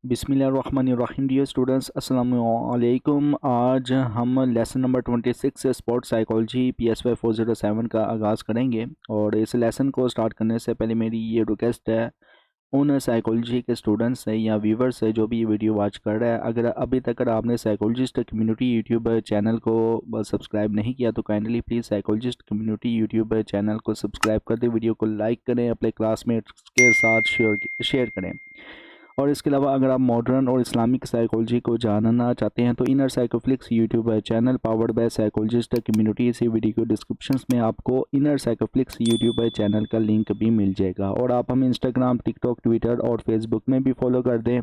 बिस्मिल्लाहिर्रहमानिर्रहीम। Dear students, अस्सलाम वालेकुम। आज हम लेसन नंबर 26 से स्पोर्ट्स साइकोलॉजी PSY 407 का आगाज़ करेंगे। और इस लेसन को स्टार्ट करने से पहले मेरी ये रिक्वेस्ट है उन साइकोलॉजी के स्टूडेंट्स से या व्यूवर्स से जो भी ये वीडियो वॉच कर रहा है, अगर अभी तक आपने साइकोलॉजिस्ट कम्युनिटी यूट्यूब चैनल को सब्सक्राइब नहीं किया तो kindly please psychologist community YouTube channel को सब्सक्राइब कर दें, वीडियो को लाइक करें, अपने क्लासमेट्स के साथ शेयर करें। और इसके अलावा अगर आप मॉडर्न और इस्लामिक साइकोलॉजी को जानना चाहते हैं तो inner Psychoflix YouTube channel powered by psychologist community, इसी वीडियो के डिस्क्रिप्शन में आपको इनर साइकोफ्लिक्स यूट्यूब चैनल का लिंक भी मिल जाएगा। और आप हमें इंस्टाग्राम, टिकटॉक, ट्विटर और फेसबुक में भी फॉलो कर दें।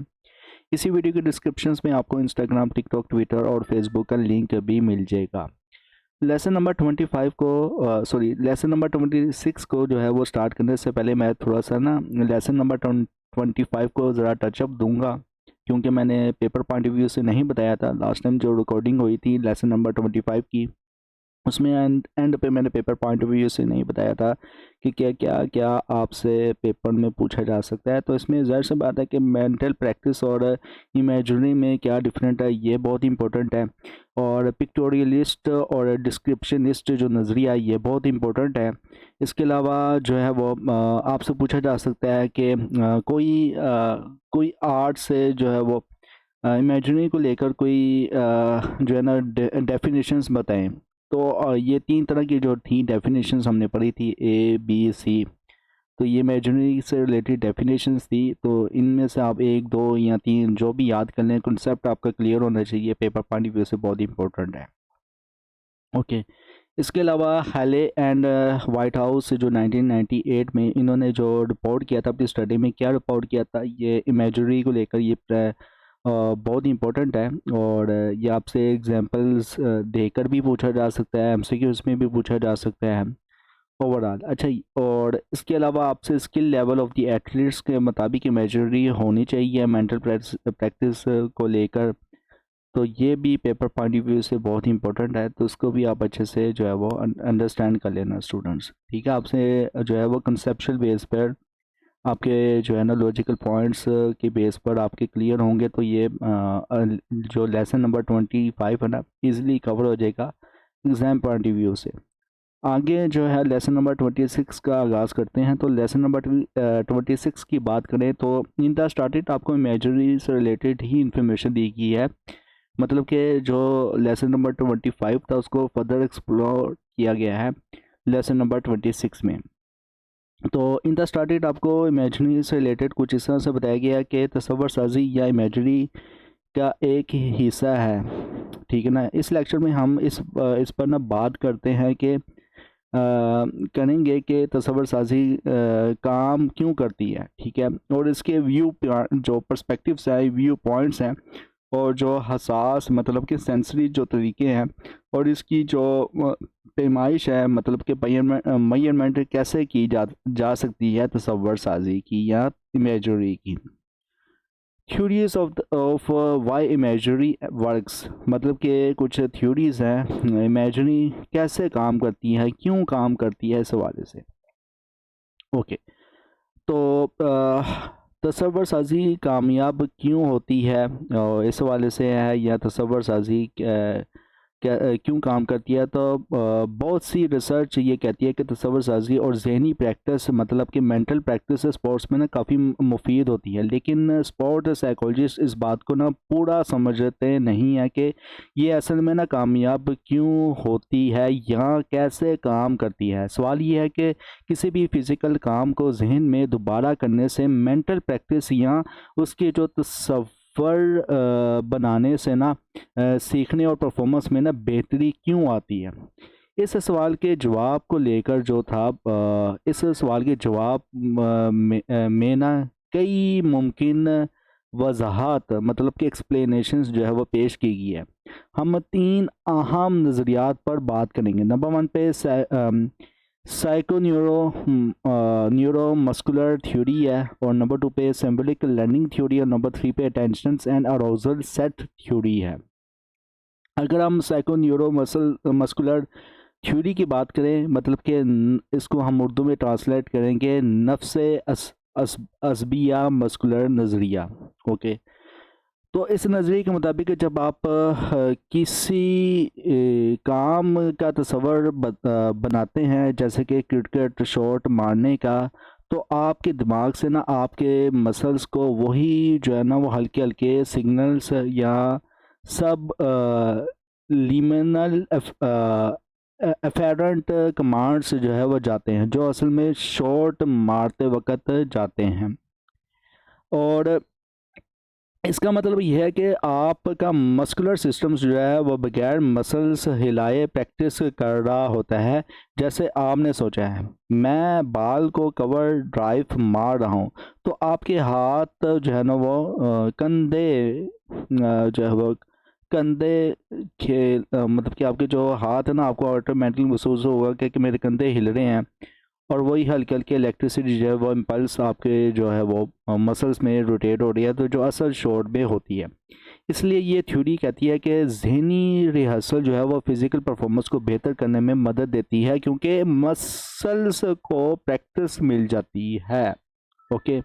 इसी वीडियो के डिस्क्रिप्शन में आपको इंस्टाग्राम, टिकटॉक, ट्विटर और फेसबुक का लिंक भी मिल जाएगा। लेसन नंबर 25 को लेसन नंबर 26 को जो है वो स्टार्ट करने से पहले मैं थोड़ा सा ना लेसन नंबर 25 को ज़रा टचअप दूंगा, क्योंकि मैंने पेपर पॉइंट ऑफ व्यू से नहीं बताया था। लास्ट टाइम जो रिकॉर्डिंग हुई थी लेसन नंबर 25 की, उसमें एंड पे मैंने पेपर पॉइंट ऑफ व्यू से नहीं बताया था कि क्या क्या क्या आपसे पेपर में पूछा जा सकता है। तो इसमें ज़ाहिर सी बात है कि मेंटल प्रैक्टिस और इमेजिनरी में क्या डिफरेंट है, ये बहुत इंपॉर्टेंट है। और पिक्टोरियलिस्ट और डिस्क्रिप्शनिस्ट जो नज़रिया है ये बहुत इंपॉर्टेंट है। इसके अलावा जो है वो आपसे पूछा जा सकता है कि कोई आर्ट से जो है वो इमेजिनरी को लेकर कोई जो है ना डेफिनेशंस बताएं। तो ये 3 तरह की जो थी डेफिनेशंस हमने पढ़ी थी, A, B, C। तो ये इमेजिनरी से रिलेटेड डेफिनेशंस थी। तो इनमें से आप 1, 2 या 3 जो भी याद कर लें, कॉन्सेप्ट आपका क्लियर होना चाहिए, पेपर पॉइंट ऑफ व्यू से बहुत इंपॉर्टेंट है। ओके। इसके अलावा हैले एंड वाइट हाउस जो 1998 में इन्होंने जो रिपोर्ट किया था अपनी स्टडी में, क्या रिपोर्ट किया था, ये इमेजिनरी को लेकर ये बहुत इंपॉर्टेंट है। और ये आपसे एग्जांपल्स देकर भी पूछा जा सकता है, MCQs में भी पूछा जा सकता है ओवरऑल। अच्छा, और इसके अलावा आपसे skill level of the athletes के मुताबिक इमेजिनरी होनी चाहिए मेंटल प्रैक्टिस को लेकर। तो ये भी पेपर पॉइंट ऑफ व्यू से बहुत इंपॉर्टेंट है, तो उसको भी आप अच्छे से जो है वो अंडरस्टैंड कर लेना स्टूडेंट्स, ठीक है। आपसे जो है वो कंसेप्चुअल बेस पर आपके जो है ना लॉजिकल पॉइंट्स के बेस पर आपके क्लियर होंगे तो ये जो लेसन नंबर 25 है ना इजीली कवर हो जाएगा एग्ज़ाम पॉइंट ऑफ व्यू से। आगे जो है लेसन नंबर 26 का आगाज़ करते हैं। तो लेसन नंबर 26 की बात करें तो इन द स्टार्टेड आपको इमेजिनरी से रिलेटेड ही इंफॉर्मेशन दी गई है। मतलब कि जो लेसन नंबर 25 था उसको फर्दर एक्सप्लोर किया गया है लेसन नंबर 26 में। तो इन द स्टार्टेड आपको इमेजिनरी से रिलेटेड कुछ इस तरह से बताया गया है कि तसव्वुर साजी या इमेजिनरी का एक हिस्सा है, ठीक है ना। इस लेक्चर में हम इस पर ना बात करते हैं कि करेंगे कि तसव्वुर साजी काम क्यों करती है, ठीक है। और इसके व्यू जो पर्सपेक्टिव्स हैं, व्यू पॉइंट्स हैं, और जो हसास मतलब कि सेंसरी जो तरीके हैं, और इसकी जो पैमाइश है मतलब कि मेजरमेंट कैसे की जा सकती है तसव्वुर साजी की या इमेजरी की। Theories of why imagery works, मतलब कि कुछ थ्योरीज हैं इमेजरी कैसे काम करती है, क्यों काम करती है, इस हवाले से। ओके। तो तसव्वुर साजी कामयाब क्यों होती है और इस हवाले से है, या तसव्वुर साजी क्यों काम करती है। तो बहुत सी रिसर्च ये कहती है कि तसव्वुर साजी और जहनी प्रैक्टिस मतलब कि मेंटल प्रैक्टिस स्पोर्ट्स में ना काफ़ी मुफीद होती है। लेकिन स्पोर्ट साइकोलॉजिस्ट इस बात को ना पूरा समझते नहीं है कि ये असल में ना कामयाब क्यों होती है या कैसे काम करती है। सवाल ये है कि किसी भी फिज़िकल काम को जहन में दोबारा करने से मेंटल प्रैक्टिस या उसके जो तसव्वुर बनाने से ना सीखने और परफॉर्मेंस में ना बेहतरी क्यों आती है। इस सवाल के जवाब को लेकर जो था इस सवाल के जवाब में ना कई मुमकिन वजाहत मतलब कि एक्सप्लेनेशंस जो है वो पेश की गई है। हम 3 अहम नज़रियात पर बात करेंगे। नंबर 1 पे न्यूरो मस्कुलर थ्योरी है, और नंबर 2 पे सिंबॉलिक लर्निंग थ्योरी, और number 3 pay attention and arousal set theory है। अगर हम न्यूरो मस्कुलर थ्योरी की बात करें, मतलब कि इसको हम उर्दू में ट्रांसलेट करेंगे नफ्स अस, अस, असबिया मस्कुलर नज़रिया। ओके। तो इस नज़रिए के मुताबिक जब आप किसी काम का तस्वर बनाते हैं, जैसे कि क्रिकेट शॉट मारने का, तो आपके दिमाग से ना आपके मसल्स को वही जो है ना वो हल्के हल्के सिग्नल्स या सब लिमिनल एफेरेंट कमांड्स जो है वो जाते हैं, जो असल में शॉट मारते वक्त जाते हैं। और इसका मतलब यह है कि आपका मस्कुलर सिस्टम जो है वो बगैर मसल्स हिलाए प्रैक्टिस कर रहा होता है। जैसे आपने सोचा है मैं बाल को कवर ड्राइव मार रहा हूँ, तो आपके हाथ जो है ना वो कंधे जो है वो कंधे मतलब कि आपके जो हाथ है ना, आपको ऑटोमेटिकली महसूस होगा कि मेरे कंधे हिल रहे हैं, और वही हल्की हल्की इलेक्ट्रिसिटी जो है वो इम्पल्स आपके जो है वो मसल्स में रोटेट हो रही है, तो जो असल शॉट में होती है। इसलिए ये थ्योरी कहती है कि ज़हनी रिहर्सल जो है वो फिज़िकल परफॉर्मेंस को बेहतर करने में मदद देती है, क्योंकि मसल्स को प्रैक्टिस मिल जाती है। ओके।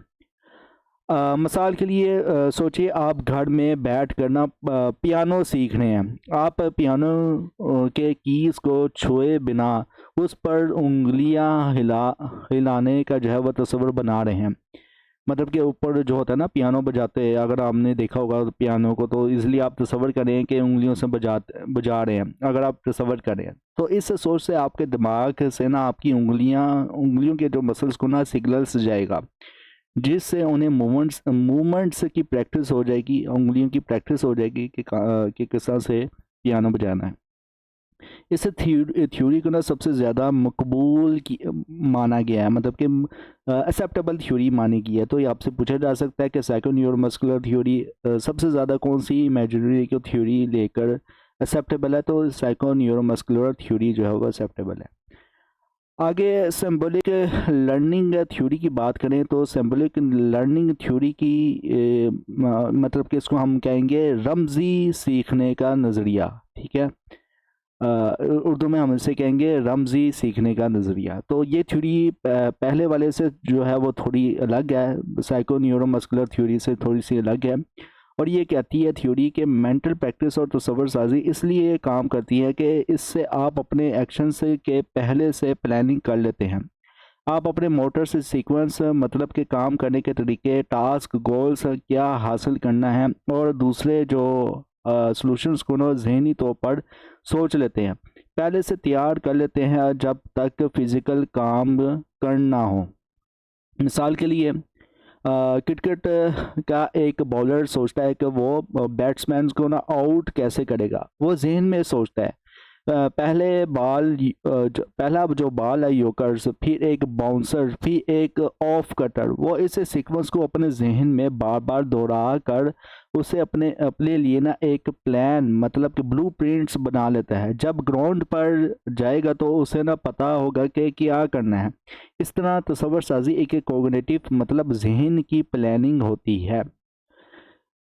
मिसाल के लिए सोचिए आप घर में बैठ कर ना पियानो सीख रहे हैं। आप पियानो के कीज़ को छुए बिना उस पर उंगलियां हिलाने का जो है वह तस्वर बना रहे हैं। मतलब कि ऊपर जो होता है ना पियानो बजाते हैं, अगर आपने देखा होगा तो पियानो को, तो इसलिए आप तस्वर करें कि उंगलियों से बजा रहे हैं। अगर आप तस्वर करें तो इस सोच से आपके दिमाग से ना आपकी उंगलियों के जो मसल्स को ना सिग्नल्स जाएगा, जिससे उन्हें मूवमेंट्स की प्रैक्टिस हो जाएगी, उंगलियों की प्रैक्टिस हो जाएगी कि किस तरह से पियानो बजाना है। इस थ्योरी को ना सबसे ज़्यादा मकबूल की माना गया है, मतलब कि एक्सेप्टेबल थ्योरी मानी गई है। तो ये आपसे पूछा जा सकता है कि साइकोन्यूरोमस्कुलर थ्योरी सबसे ज़्यादा कौन सी इमेजिनरी की थ्योरी लेकर एक्सेप्टेबल है, तो साइकोन्यूरोमस्कुलर थ्योरी जो है वो एक्सेप्टेबल है। आगे सिंबॉलिक लर्निंग थ्योरी की बात करें तो सिंबॉलिक लर्निंग थ्योरी की मतलब कि इसको हम कहेंगे रमज़ी सीखने का नज़रिया। ठीक है, उर्दू में हम इसे कहेंगे रमज़ी सीखने का नज़रिया। तो ये थ्योरी पहले वाले से जो है वो थोड़ी अलग है, साइको न्यूरोमस्कुलर थ्योरी से थोड़ी सी अलग है। और ये कहती है थ्योरी के मेंटल प्रैक्टिस और तसव्वुर साजी इसलिए काम करती है कि इससे आप अपने एक्शन से के पहले से प्लानिंग कर लेते हैं। आप अपने मोटर से सीक्वेंस, मतलब के काम करने के तरीके, टास्क, गोल्स क्या हासिल करना है, और दूसरे जो सॉल्यूशंस को ना ज़हनी तौर पर सोच लेते हैं, पहले से तैयार कर लेते हैं जब तक फिज़िकल काम करना हो। मिसाल के लिए क्रिकेट का एक बॉलर सोचता है कि वो बैट्समैन को ना आउट कैसे करेगा। वो जहन में सोचता है पहला जो बॉल है योकर्स, फिर एक बाउंसर, फिर एक ऑफ कटर। वो इस सीक्वेंस को अपने जहन में बार बार दोहरा कर उसे अपने अपने लिए ना एक प्लान, मतलब कि ब्लू प्रिंट्स बना लेता है। जब ग्राउंड पर जाएगा तो उसे ना पता होगा कि क्या करना है। इस तरह तस्वर साजी एक कोग्निटिव मतलब जहन की प्लानिंग होती है।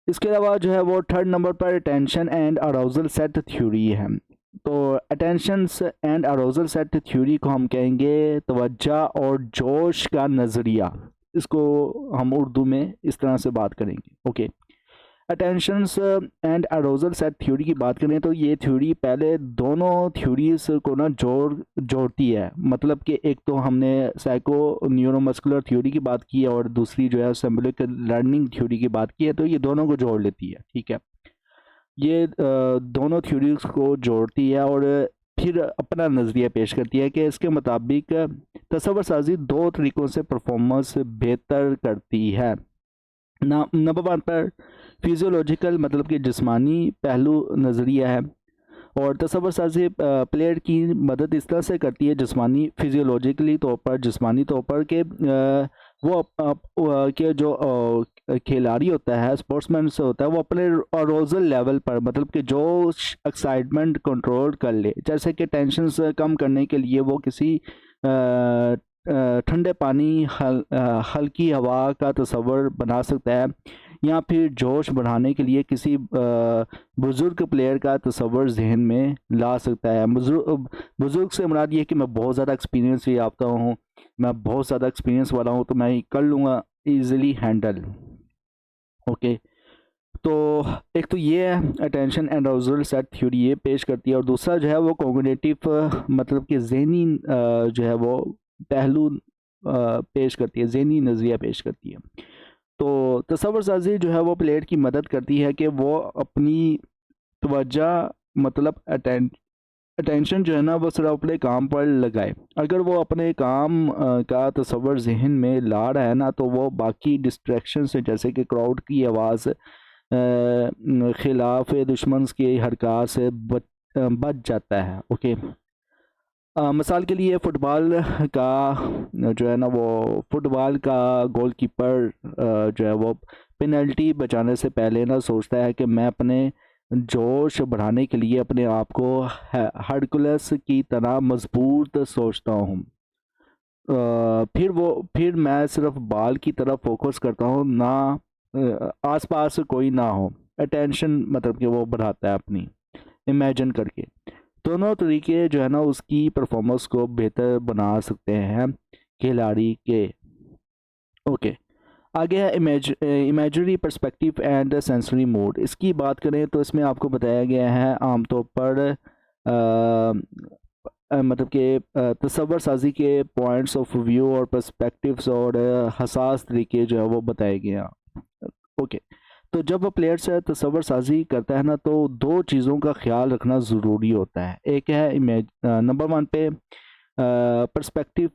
इसके अलावा जो है वो थर्ड नंबर पर attention and arousal set theory है। तो attention and arousal set theory को हम कहेंगे तवज्जो और जोश का नज़रिया। इसको हम उर्दू में इस तरह से बात करेंगे। Okay. Attentions and arousal set theory की बात करें तो ये थ्योरी पहले दोनों थ्योरीज को ना जोड़ती है। मतलब कि एक तो हमने साइको न्यूरोमस्कुलर थ्योरी की बात की है और दूसरी जो है सिंबॉलिक लर्निंग थ्योरी की बात की है, तो ये दोनों को जोड़ लेती है। ठीक है, ये दोनों थ्योरीज को जोड़ती है और फिर अपना नज़रिया पेश करती है कि इसके मुताबिक तस्वर साजी दो तरीक़ों से परफॉर्मेंस बेहतर करती है। नंबर वन पर फिजियोलॉजिकल मतलब कि जिस्मानी पहलू नज़रिया है, और तस्वर साजी प्लेयर की मदद इस तरह से करती है जिस्मानी फिजियोलॉजिकली तौर पर, जिस्मानी तौर पर कि वो के जो खिलाड़ी होता है, स्पोर्ट्समैन से होता है, वो अपने अरोजल लेवल पर मतलब कि जो एक्साइटमेंट कंट्रोल कर ले। जैसे कि टेंशन से कम करने के लिए वो किसी ठंडे पानी, हल्की हवा का तस्वर बना सकता है, या फिर जोश बढ़ाने के लिए किसी बुज़ुर्ग प्लेयर का तस्वर जहन में ला सकता है। बुज़ुर्ग से मुराद ये है कि मैं बहुत ज़्यादा एक्सपीरियंस याफ्ता हूँ, मैं बहुत ज़्यादा एक्सपीरियंस वाला हूँ, तो मैं कर लूँगा ईज़िली हैंडल। ओके। तो एक तो ये है attention and arousal set theory, ये पेश करती है, और दूसरा जो है वो कॉग्निटिव मतलब कि जहनी जो है वो पहलू पेश करती है, जहनी नज़रिया पेश करती है। तो तसव्वुर साजी जो है वो प्लेयर की मदद करती है कि वो अपनी तवज्जो मतलब अटेंशन जो है ना वो सिर्फ अपने काम पर लगाए। अगर वो अपने काम का तसव्वुर जहन में ला रहा है ना, तो वो बाकी डिस्ट्रैक्शन से, जैसे कि क्राउड की आवाज़, खिलाफ दुश्मन की हरकत से बच जाता है। ओके, मिसाल के लिए फ़ुटबॉल का जो है ना वो फुटबॉल का गोलकीपर जो है वो पेनल्टी बचाने से पहले ना सोचता है कि मैं अपने जोश बढ़ाने के लिए अपने आप को हरकुलस की तरह मजबूत सोचता हूँ। फिर मैं सिर्फ बॉल की तरफ फोकस करता हूँ, ना आसपास कोई ना हो। अटेंशन मतलब कि वो बढ़ाता है अपनी इमेजिन करके। दोनों तरीके जो है ना उसकी परफॉर्मेंस को बेहतर बना सकते हैं खिलाड़ी के। ओके, आगे है imagery perspective and sensory mode. इसकी बात करें तो इसमें आपको बताया गया है आमतौर पर मतलब कि तसव्वुर साजी के पॉइंट्स ऑफ व्यू और पर्सपेक्टिव्स और हसास तरीके जो है वो बताए गए हैं। ओके, तो जब वो प्लेयर से तसव्वुर साजी करता है ना, तो दो चीज़ों का ख्याल रखना ज़रूरी होता है। एक है इमेज नंबर वन पे पर्सपेक्टिव,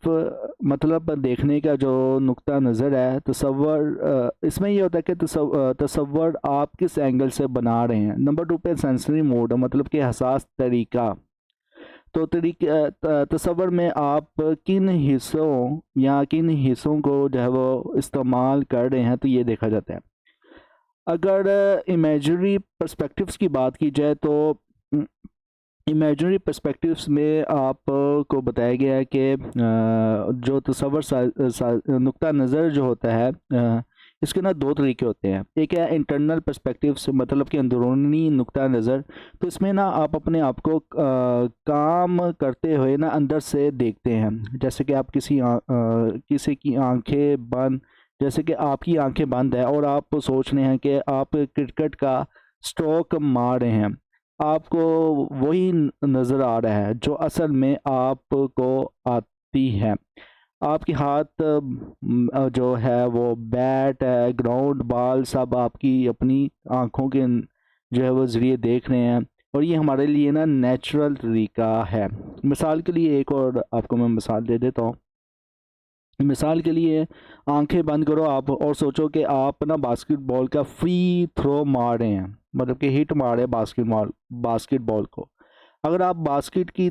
मतलब देखने का जो नुक्ता नज़र है। तसव्वुर इसमें ये होता है कि तसव्वुर आप किस एंगल से बना रहे हैं। नंबर टू पे सेंसरी मोड, मतलब कि हसास तरीका। तो तसव्वुर में आप किन हिस्सों या किन हिस्सों को जो है वो इस्तेमाल कर रहे हैं, तो ये देखा जाता है। अगर इमेजरी पर्सपेक्टिव्स की बात की जाए तो इमेजरी पर्सपेक्टिव्स में आप को बताया गया है कि जो तसव्वुर नुक्ता नज़र जो होता है, इसके ना दो तरीके होते हैं। एक है इंटरनल पर्सपेक्टिव्स, मतलब कि अंदरूनी नुक्ता नज़र। तो इसमें ना आप अपने आप को काम करते हुए ना अंदर से देखते हैं। जैसे कि आप किसी की आंखें बंद, जैसे कि आपकी आंखें बंद है और आप सोच रहे हैं कि आप क्रिकेट का स्ट्रोक मार रहे हैं। आपको वही नज़र आ रहा है जो असल में आपको आती है। आपके हाथ जो है वो बैट है, ग्राउंड बॉल, सब आपकी अपनी आँखों के जो है वो ज़रिए देख रहे हैं, और ये हमारे लिए ना नेचुरल तरीका है। मिसाल के लिए एक और आपको मैं मिसाल दे देता हूँ। मिसाल के लिए आंखें बंद करो आप और सोचो कि आप ना बास्केटबॉल का फ्री थ्रो मार रहे हैं, मतलब कि हिट मार रहे हैं बास्केटबॉल को। अगर आप बास्केट की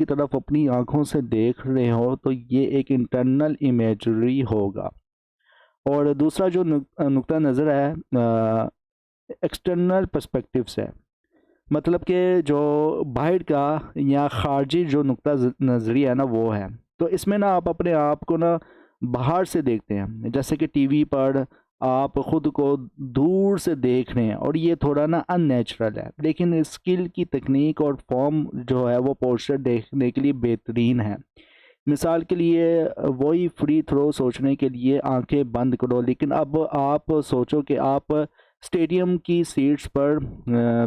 तरफ अपनी आंखों से देख रहे हो, तो ये एक इंटरनल इमेजरी होगा। और दूसरा जो नुक्ता नज़र है एक्सटर्नल पर्सपेक्टिव्स है, मतलब कि जो बाहर का या खारजी जो नुक्ता नज़रिया है ना वो है। तो इसमें ना आप अपने आप को ना बाहर से देखते हैं, जैसे कि टीवी पर आप ख़ुद को दूर से देख रहे हैं, और ये थोड़ा ना अननेचुरल है। लेकिन स्किल की तकनीक और फॉर्म जो है वो पोस्टर देखने के लिए बेहतरीन है। मिसाल के लिए वही फ्री थ्रो सोचने के लिए आंखें बंद करो, लेकिन अब आप सोचो कि आप स्टेडियम की सीट्स पर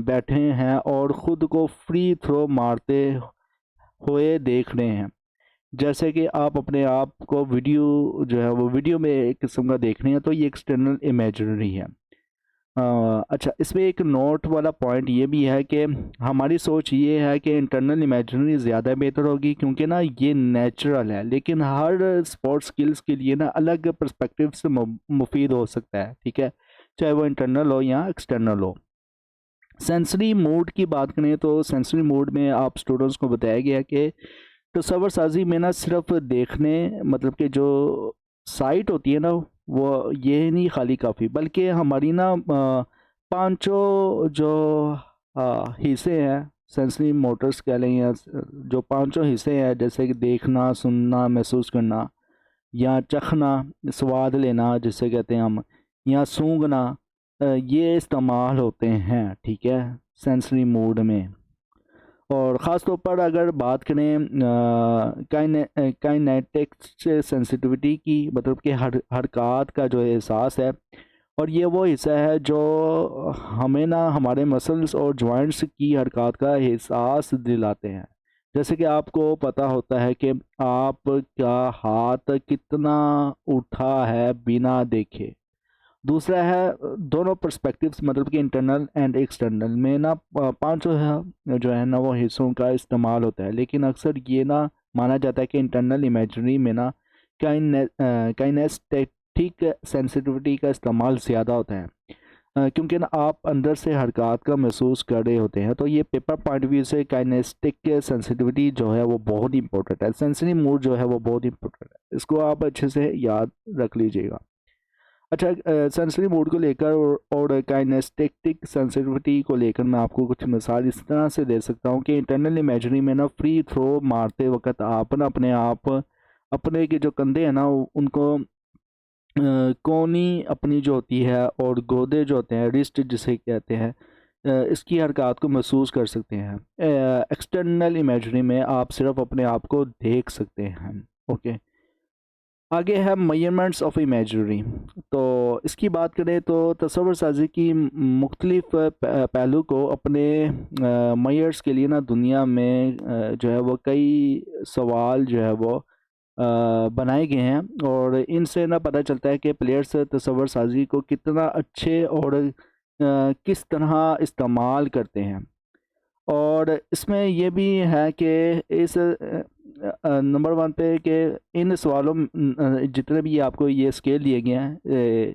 बैठे हैं और ख़ुद को फ्री थ्रो मारते हुए देख रहे हैं। जैसे कि आप अपने आप को वीडियो जो है वो वीडियो में एक किस्म का देख रहे हैं, तो ये एक्सटर्नल इमेजरी है। अच्छा, इसमें एक नोट वाला पॉइंट ये भी है कि हमारी सोच ये है कि इंटरनल इमेजिनरी ज़्यादा बेहतर होगी, क्योंकि ना ये नेचुरल है। लेकिन हर स्पोर्ट्स स्किल्स के लिए ना अलग पर्सपेक्टिव से मुफीद हो सकता है, ठीक है, चाहे वो इंटरनल हो या एक्सटर्नल हो। सेंसरी मोड की बात करें तो सेंसरी मोड में आप स्टूडेंट्स को बताया गया कि तसव्वुर साजी में ना सिर्फ देखने, मतलब कि जो साइट होती है ना वो ये नहीं खाली काफ़ी, बल्कि हमारी ना पांचों जो हिस्से हैं, सेंसरी मोटर्स कह लें, या जो पांचों हिस्से हैं, जैसे कि देखना, सुनना, महसूस करना, या चखना, स्वाद लेना जिसे कहते हैं हम, या सूंघना, ये इस्तेमाल होते हैं, ठीक है, सेंसरी मोड में। और ख़ास तौर पर अगर बात करें काइनेटिक्स सेंसिटिविटी की, मतलब कि हरकत का जो एहसास है और ये वो हिस्सा है जो हमें ना हमारे मसल्स और जॉइंट्स की हरकत का एहसास दिलाते हैं। जैसे कि आपको पता होता है कि आपका हाथ कितना उठा है बिना देखे। दूसरा है दोनों पर्सपेक्टिव्स, मतलब कि इंटरनल एंड एक्सटर्नल में ना पांचों जो है ना वो हिस्सों का इस्तेमाल होता है, लेकिन अक्सर ये ना माना जाता है कि इंटरनल इमेजरी में ना काइनेस्थेटिक सेंसिटिविटी का इस्तेमाल ज़्यादा होता है। क्योंकि ना आप अंदर से हरकत का महसूस कर रहे होते हैं, तो ये पेपर पॉइंट ऑफ व्यू से काइनेस्टिक सेंसिटिविटी जो है वो बहुत इंपॉर्टेंट है। सेंसरी मूड जो है वो बहुत इंपॉर्टेंट है, इसको आप अच्छे से याद रख लीजिएगा। अच्छा, सेंसरी मोड को लेकर और काइनेस्टेटिक सेंसिटिविटी को लेकर मैं आपको कुछ मिसाल इस तरह से दे सकता हूँ कि इंटरनल इमेजरी में ना फ्री थ्रो मारते वक्त आप ना अपने आप अपने के जो कंधे हैं ना उनको कोनी अपनी जो होती है और गोदे जो होते हैं, रिस्ट जिसे कहते हैं, इसकी हरकत को महसूस कर सकते हैं। एक्सटर्नल इमेजरी में आप सिर्फ अपने आप को देख सकते हैं। ओके, आगे है मेजरमेंट्स ऑफ इमेजरी। तो इसकी बात करें तो तस्वर साजी की मुख्तलिफ पहलू को अपने मेयर्स के लिए ना दुनिया में जो है वो कई सवाल जो है वो बनाए गए हैं, और इनसे ना पता चलता है कि प्लेयर्स तस्वर साजी को कितना अच्छे और किस तरह इस्तेमाल करते हैं। और इसमें ये भी है कि इस नंबर वन पे कि इन सवालों जितने भी आपको ये स्केल दिए गए हैं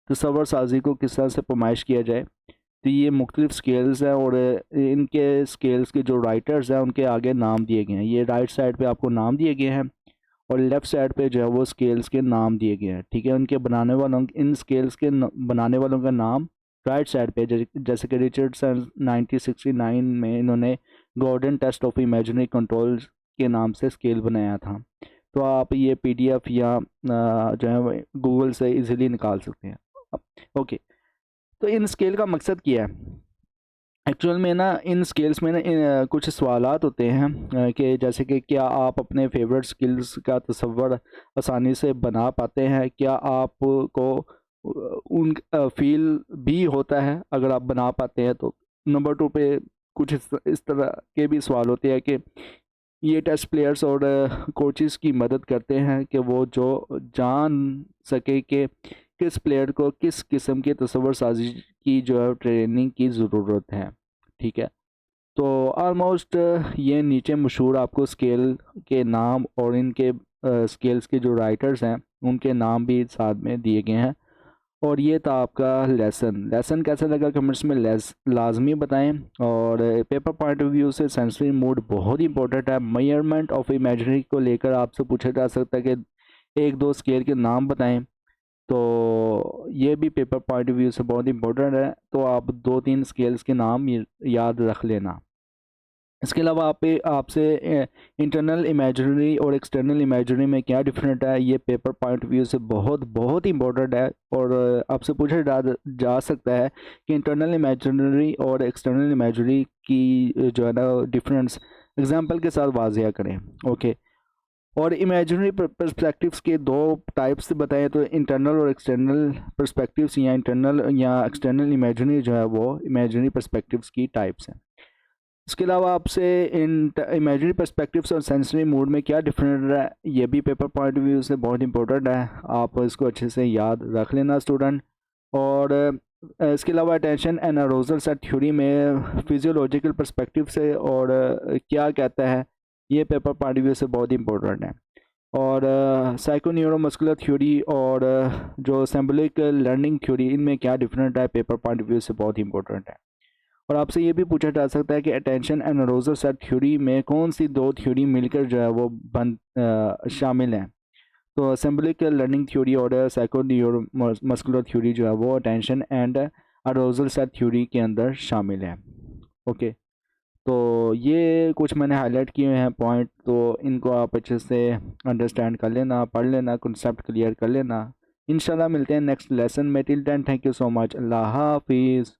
तस्वर साजी को किस तरह से पैमाइश किया जाए, तो ये मुख्तलिफ स्केल्स हैं, और इनके स्केल्स के जो राइटर्स हैं उनके आगे नाम दिए गए हैं। ये राइट साइड पे आपको नाम दिए गए हैं और लेफ़्ट साइड पे जो है वो स्केल्स के नाम दिए गए हैं। ठीक है, उनके बनाने वालों, इन स्केल्स के बनाने वालों का नाम राइट साइड पे, जैसे कि रिचर्डसन 1969 में इन्होंने Gordon test of imaginary controls के नाम से स्केल बनाया था। तो आप ये पीडीएफ या जो है गूगल से इजीली निकाल सकते हैं। ओके, तो इन स्केल का मकसद क्या है? एक्चुअल में ना इन स्किल्स में ना कुछ सवालात होते हैं कि जैसे कि क्या आप अपने फेवरेट स्किल्स का तस्वर आसानी से बना पाते हैं, क्या आपको उन फील भी होता है अगर आप बना पाते हैं तो। नंबर टू पे कुछ इस तरह के भी सवाल होते हैं कि ये टेस्ट प्लेयर्स और कोचेस की मदद करते हैं कि वो जो जान सके कि किस प्लेयर को किस किस्म के तस्वर साजी की जो है ट्रेनिंग की ज़रूरत है। ठीक है, तो ऑलमोस्ट ये नीचे मशहूर आपको स्केल के नाम और इनके स्केल्स के जो राइटर्स हैं उनके नाम भी साथ में दिए गए हैं। और ये था आपका लेसन कैसा लगा कमेंट्स में लाजमी बताएं। और पेपर पॉइंट ऑफ व्यू से सेंसरी मूड बहुत इंपॉर्टेंट है। मेजरमेंट ऑफ इमेजरी को लेकर आपसे पूछा जा सकता है कि एक दो स्केल के नाम बताएं, तो ये भी पेपर पॉइंट ऑफ व्यू से बहुत इंपॉर्टेंट है। तो आप दो तीन स्केल्स के नाम याद रख लेना। इसके अलावा आपसे इंटरनल इमेजरी और एक्सटर्नल इमेजरी में क्या डिफरेंट है, ये पेपर पॉइंट ऑफ व्यू से बहुत बहुत इंपॉर्टेंट है। और आपसे पूछा जा सकता है कि इंटरनल इमेजरी और एक्सटर्नल इमेजरी की जो है ना डिफरेंस एग्जांपल के साथ वाजिया करें। ओके, और इमेजिनरी पर्सपेक्टिव्स के दो टाइप्स बताएं तो इंटरनल और एक्सटर्नल पर्सपेक्टिव्स, या इंटरनल या एक्सटर्नल इमेजिनरी जो है वो इमेजिनरी पर्सपेक्टिव्स की टाइप्स हैं। इसके अलावा आपसे इन इमेजिनरी पर्सपेक्टिव्स और सेंसरी मूड में क्या डिफरेंट है, ये भी पेपर पॉइंट ऑफ व्यू से बहुत इंपॉर्टेंट है। आप इसको अच्छे से याद रख लेना स्टूडेंट। और इसके अलावा attention and arousal set theory में फिजियोलॉजिकल पर्सपेक्टिव से और क्या कहता है, ये पेपर पॉइंट ऑफ व्यू से बहुत इंपॉर्टेंट है। और साइको न्यूरोमस्कुलर थ्योरी और जो सिंबॉलिक लर्निंग थ्योरी, इनमें क्या डिफरेंट है, पेपर पॉइंट ऑफ व्यू से बहुत इंपॉर्टेंट है। और आपसे ये भी पूछा जा सकता है कि attention and arousal set theory में कौन सी दो थ्योरी मिलकर जो है वो शामिल हैं। तो सिंबॉलिक लर्निंग थ्योरी और साइको न्यूरोमस्कुलर थ्योरी जो है वो attention and arousal set theory के अंदर शामिल है। ओके, तो ये कुछ मैंने हाईलाइट किए हैं पॉइंट, तो इनको आप अच्छे से अंडरस्टैंड कर लेना, पढ़ लेना, कॉन्सेप्ट क्लियर कर लेना। इंशाल्लाह मिलते हैं नेक्स्ट लेसन में। Till then thank you so much. Allah हाफिज़।